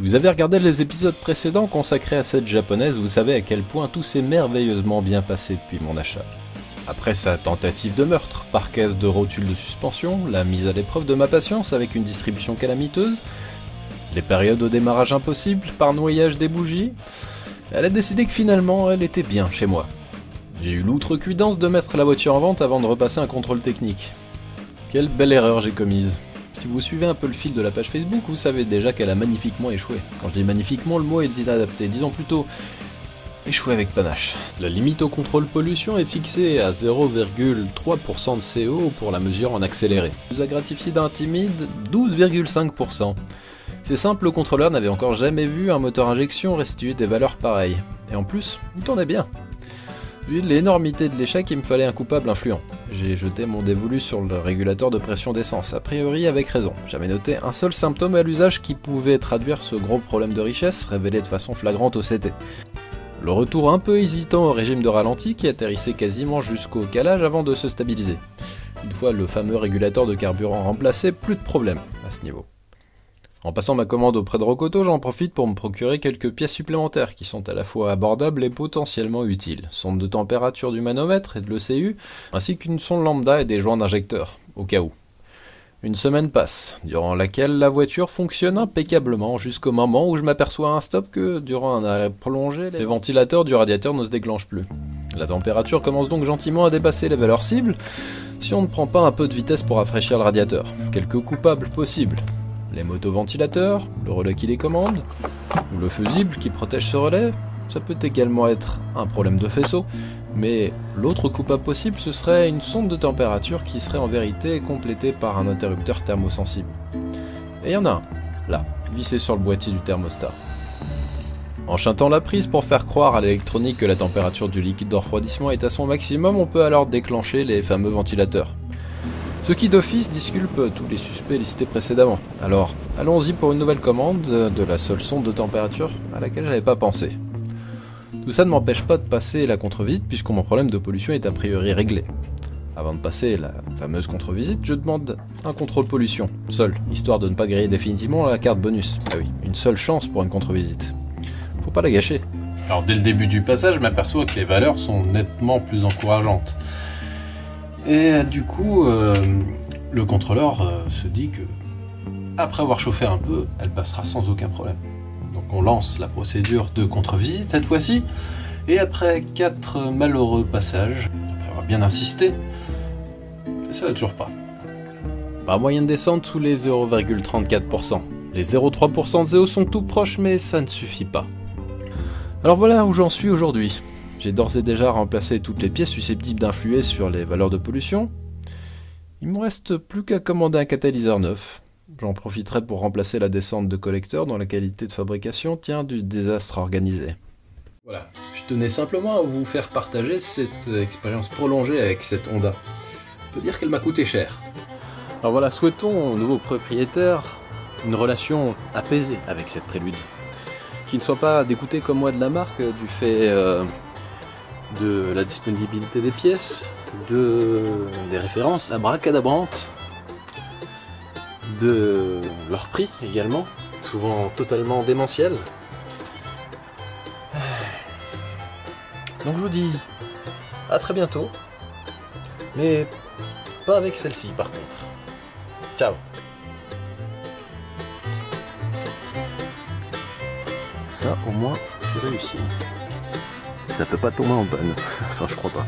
Si vous avez regardé les épisodes précédents consacrés à cette japonaise, vous savez à quel point tout s'est merveilleusement bien passé depuis mon achat. Après sa tentative de meurtre, par caisse de rotules de suspension, la mise à l'épreuve de ma patience avec une distribution calamiteuse, les périodes au démarrage impossible par noyage des bougies, elle a décidé que finalement elle était bien chez moi. J'ai eu l'outrecuidance de mettre la voiture en vente avant de repasser un contrôle technique. Quelle belle erreur j'ai commise. Si vous suivez un peu le fil de la page Facebook, vous savez déjà qu'elle a magnifiquement échoué. Quand je dis magnifiquement, le mot est inadapté, disons plutôt échoué avec panache. La limite au contrôle pollution est fixée à 0,3% de CO pour la mesure en accéléré. Elle nous a gratifié d'un timide 12,5%. C'est simple, le contrôleur n'avait encore jamais vu un moteur injection restituer des valeurs pareilles. Et en plus, il tournait bien. Vu l'énormité de l'échec, il me fallait un coupable influent. J'ai jeté mon dévolu sur le régulateur de pression d'essence, a priori avec raison. J'avais noté un seul symptôme à l'usage qui pouvait traduire ce gros problème de richesse révélé de façon flagrante au CT. Le retour un peu hésitant au régime de ralenti qui atterrissait quasiment jusqu'au calage avant de se stabiliser. Une fois le fameux régulateur de carburant remplacé, plus de problème à ce niveau. En passant ma commande auprès de Rokoto, j'en profite pour me procurer quelques pièces supplémentaires qui sont à la fois abordables et potentiellement utiles. Sonde de température du manomètre et de l'ECU, ainsi qu'une sonde lambda et des joints d'injecteur, au cas où. Une semaine passe, durant laquelle la voiture fonctionne impeccablement jusqu'au moment où je m'aperçois à un stop que, durant un arrêt prolongé, les ventilateurs du radiateur ne se déclenchent plus. La température commence donc gentiment à dépasser les valeurs cibles, si on ne prend pas un peu de vitesse pour rafraîchir le radiateur. Quelques coupables possibles. Les motoventilateurs, le relais qui les commande, ou le fusible qui protège ce relais, ça peut également être un problème de faisceau, mais l'autre coupable possible ce serait une sonde de température qui serait en vérité complétée par un interrupteur thermosensible. Et il y en a un, là, vissé sur le boîtier du thermostat. En chantant la prise pour faire croire à l'électronique que la température du liquide de refroidissement est à son maximum, on peut alors déclencher les fameux ventilateurs. Ce qui d'office disculpe tous les suspects listés précédemment. Alors, allons-y pour une nouvelle commande de la seule sonde de température à laquelle j'avais pas pensé. Tout ça ne m'empêche pas de passer la contre-visite puisque mon problème de pollution est a priori réglé. Avant de passer la fameuse contre-visite, je demande un contrôle pollution, seul, histoire de ne pas griller définitivement la carte bonus. Ah oui, une seule chance pour une contre-visite. Faut pas la gâcher. Alors dès le début du passage, je m'aperçois que les valeurs sont nettement plus encourageantes. Et du coup, le contrôleur se dit que, après avoir chauffé un peu, elle passera sans aucun problème. Donc on lance la procédure de contre-visite cette fois-ci, et après 4 malheureux passages, après avoir bien insisté, ça va toujours pas. Pas moyen de descendre sous les 0,34%. Les 0,3% de CO sont tout proches, mais ça ne suffit pas. Alors voilà où j'en suis aujourd'hui. J'ai d'ores et déjà remplacé toutes les pièces susceptibles d'influer sur les valeurs de pollution. Il me reste plus qu'à commander un catalyseur neuf. J'en profiterai pour remplacer la descente de collecteur dont la qualité de fabrication tient du désastre organisé. Voilà, je tenais simplement à vous faire partager cette expérience prolongée avec cette Honda. On peut dire qu'elle m'a coûté cher. Alors voilà, souhaitons au nouveau propriétaire une relation apaisée avec cette Prélude. Qui ne soit pas dégoûté comme moi de la marque du fait de la disponibilité des pièces, des références abracadabrantes, de leur prix également, souvent totalement démentiel. Donc je vous dis à très bientôt, mais pas avec celle-ci par contre. Ciao. Ça au moins c'est réussi. Ça peut pas tomber en panne, enfin je crois pas.